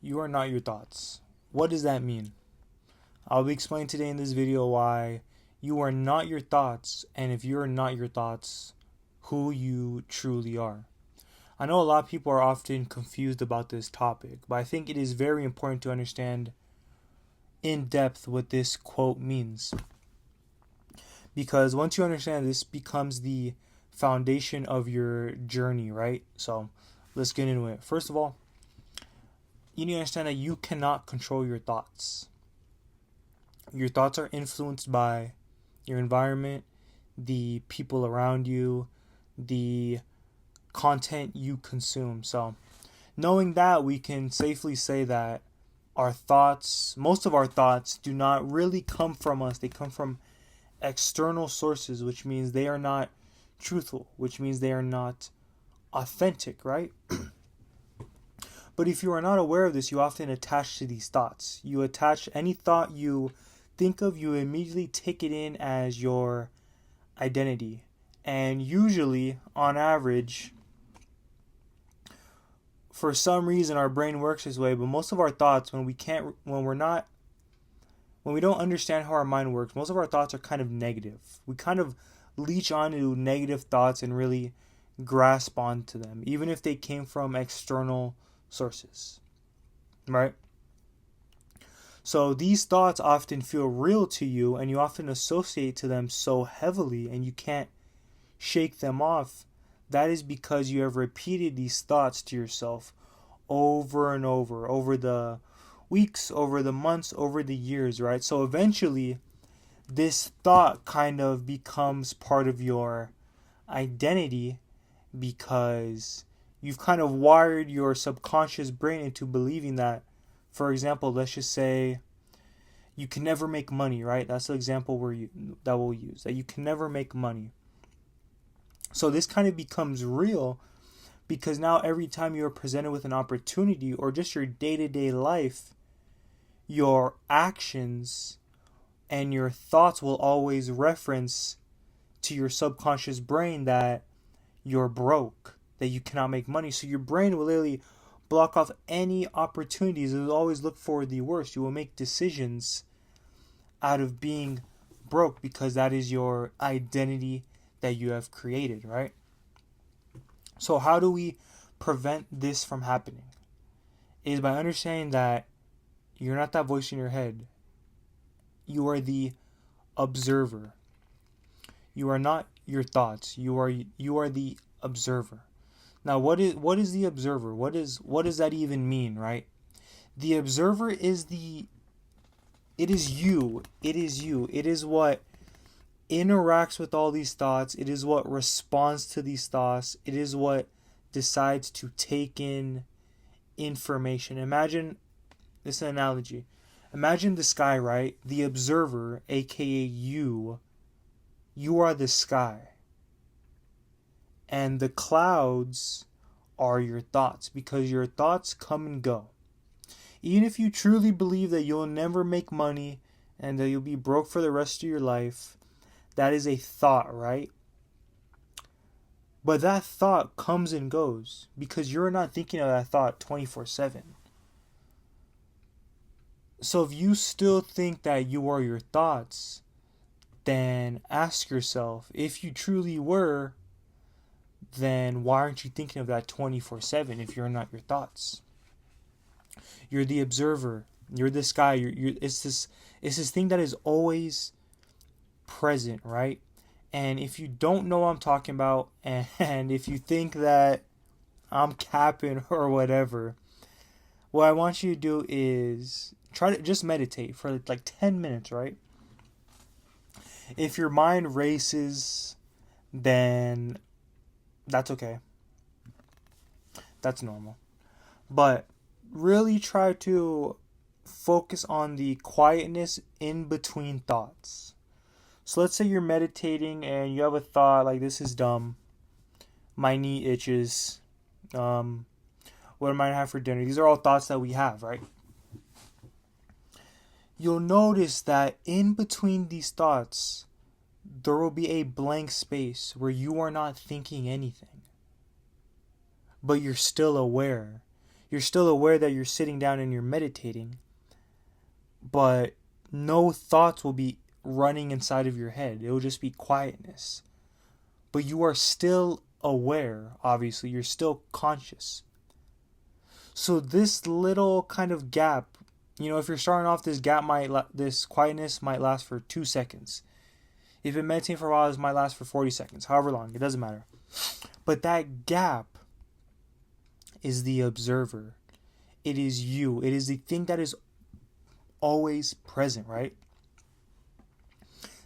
You are not your thoughts. What does that mean? I'll be explaining today in this video why you are not your thoughts, and if you're not your thoughts, who you truly are. I know a lot of people are often confused about this topic, but I think it is very important to understand in depth what this quote means. Because once you understand this becomes the foundation of your journey, right? So let's get into it. First of all, you need to understand that you cannot control your thoughts. Your thoughts are influenced by your environment, the people around you, the content you consume. So knowing that, we can safely say that most of our thoughts do not really come from us. They come from external sources, which means they are not truthful, which means they are not authentic, right? But if you are not aware of this, you often attach to these thoughts. You attach any thought you think of, you immediately take it in as your identity. And usually, on average, for some reason our brain works this way, but most of our thoughts, when we don't understand how our mind works, most of our thoughts are kind of negative. We kind of leech onto negative thoughts and really grasp onto them, even if they came from external sources, right? So these thoughts often feel real to you, and you often associate to them so heavily, and you can't shake them off. That is because you have repeated these thoughts to yourself over and over the weeks, over the months, over the years, right? So eventually this thought kind of becomes part of your identity, because you've kind of wired your subconscious brain into believing that, for example, let's just say you can never make money, right? That's the example that we'll use, that you can never make money. So this kind of becomes real because now every time you're presented with an opportunity, or just your day-to-day life, your actions and your thoughts will always reference to your subconscious brain that you're broke, that you cannot make money. So your brain will literally block off any opportunities. It will always look for the worst. You will make decisions out of being broke because that is your identity that you have created, right? So how do we prevent this from happening? Is by understanding that you're not that voice in your head. You are the observer. You are not your thoughts. You are the observer. Now, what is the observer? What does that even mean, right? The observer is you. It is you. It is what interacts with all these thoughts. It is what responds to these thoughts. It is what decides to take in information. Imagine this is an analogy. Imagine the sky, right? The observer, aka you are the sky. And the clouds are your thoughts, because your thoughts come and go. Even if you truly believe that you'll never make money and that you'll be broke for the rest of your life, that is a thought, right? But that thought comes and goes because you're not thinking of that thought 24/7. So if you still think that you are your thoughts, then ask yourself, if you truly were, then why aren't you thinking of that 24/7 if you're not your thoughts? You're the observer. You're this guy. It's this thing that is always present, right? And if you don't know what I'm talking about, and if you think that I'm capping or whatever, what I want you to do is try to just meditate for like 10 minutes, right? If your mind races, then that's okay. That's normal. But really try to focus on the quietness in between thoughts. So let's say you're meditating and you have a thought like, this is dumb, my knee itches, what am I gonna have for dinner? These are all thoughts that we have, right? You'll notice that in between these thoughts, there will be a blank space where you are not thinking anything, but you're still aware. You're still aware that you're sitting down and you're meditating, but no thoughts will be running inside of your head. It will just be quietness. But you are still aware, obviously. You're still conscious. So this little kind of gap, if you're starting off, this quietness might last for 2 seconds. If you're meditating for a while, it might last for 40 seconds, however long, it doesn't matter. But that gap is the observer. It is you. It is the thing that is always present, right?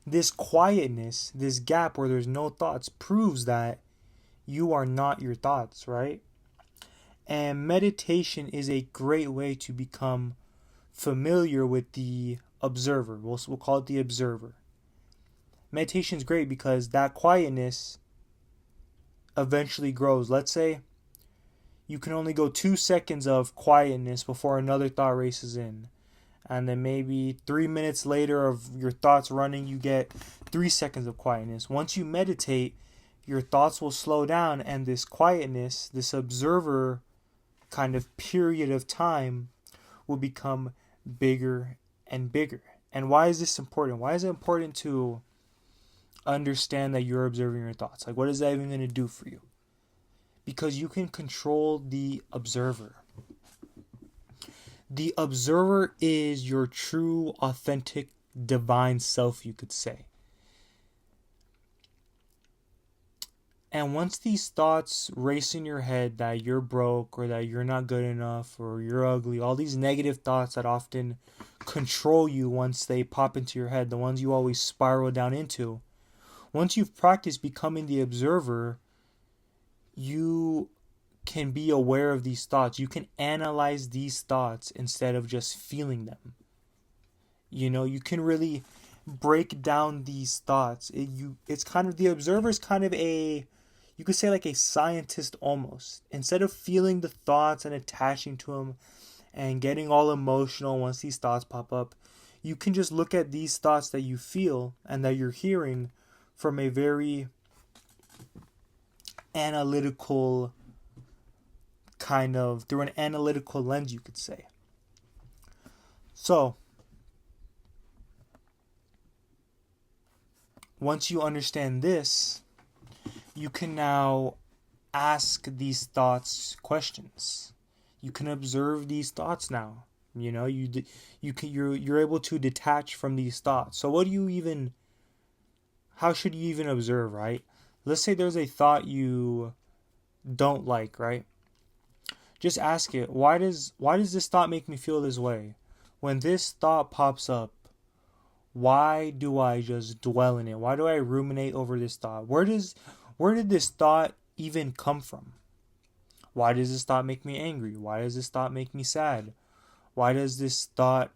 This quietness, this gap where there's no thoughts, proves that you are not your thoughts, right? And meditation is a great way to become familiar with the observer. We'll call it the observer. Meditation is great because that quietness eventually grows. Let's say you can only go 2 seconds of quietness before another thought races in. And then maybe 3 minutes later of your thoughts running, you get 3 seconds of quietness. Once you meditate, your thoughts will slow down, and this quietness, this observer kind of period of time, will become bigger and bigger. And why is this important? Why is it important to understand that you're observing your thoughts? Like, what is that even going to do for you? Because you can control the observer. The observer is your true, authentic, divine self, you could say. And once these thoughts race in your head that you're broke, or that you're not good enough, or you're ugly, all these negative thoughts that often control you once they pop into your head, the ones you always spiral down into, once you've practiced becoming the observer, you can be aware of these thoughts. You can analyze these thoughts instead of just feeling them. You can really break down these thoughts. It's kind of, the observer is kind of you could say like a scientist almost. Instead of feeling the thoughts and attaching to them and getting all emotional once these thoughts pop up, you can just look at these thoughts that you feel and that you're hearing from a very analytical through an analytical lens, you could say. So, once you understand this, you can now ask these thoughts questions. You can observe these thoughts now. You're able to detach from these thoughts. So how should you even observe, right? Let's say there's a thought you don't like, right? Just ask it, why does this thought make me feel this way? When this thought pops up, why do I just dwell in it? Why do I ruminate over this thought? Where did this thought even come from? Why does this thought make me angry? Why does this thought make me sad? Why does this thought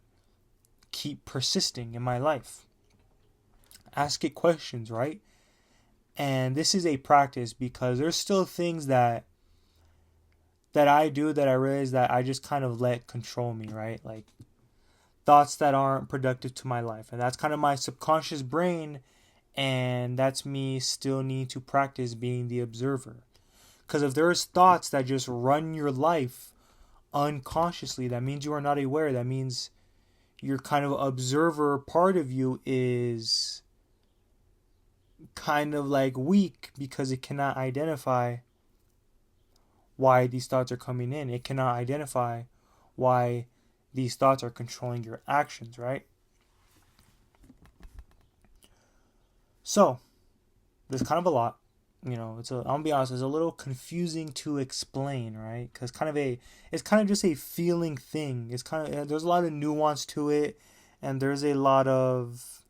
keep persisting in my life? Ask it questions, right? And this is a practice because there's still things that I do that I realize that I just kind of let control me, right? Like thoughts that aren't productive to my life. And that's kind of my subconscious brain, and that's me still need to practice being the observer. Because if there's thoughts that just run your life unconsciously, that means you are not aware. That means your kind of observer part of you is kind of like weak because it cannot identify why these thoughts are coming in. It cannot identify why these thoughts are controlling your actions, right? So, there's kind of a lot. I'm gonna be honest, it's a little confusing to explain, right? Because it's kind of just a feeling thing. There's a lot of nuance to it, and there's a lot of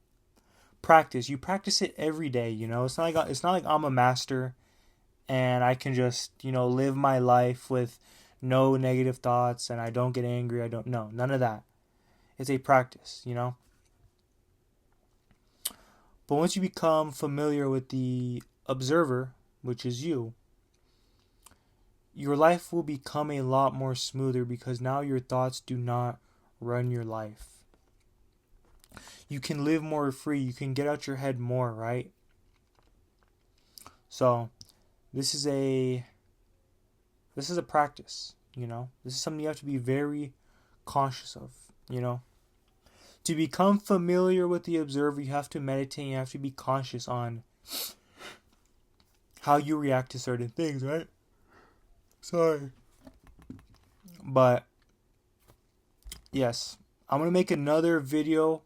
practice. You practice it every day, It's not like I'm a master and I can just, live my life with no negative thoughts and I don't get angry. None of that. It's a practice, But once you become familiar with the observer, which is you, your life will become a lot more smoother because now your thoughts do not run your life. You can live more free. You can get out your head more, right? So, this is a practice. You know, this is something you have to be very conscious of. You know, to become familiar with the observer, you have to meditate. You have to be conscious on how you react to certain things, right? Sorry. But yes, I'm gonna make another video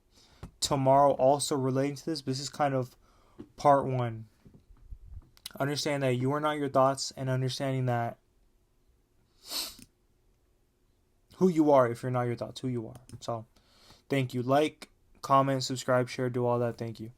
tomorrow also relating to this. This is kind of part one. Understand that you are not your thoughts, and understanding that who you are if you're not your thoughts, who you are. So thank you. Like, comment, subscribe, share, do all that. Thank you.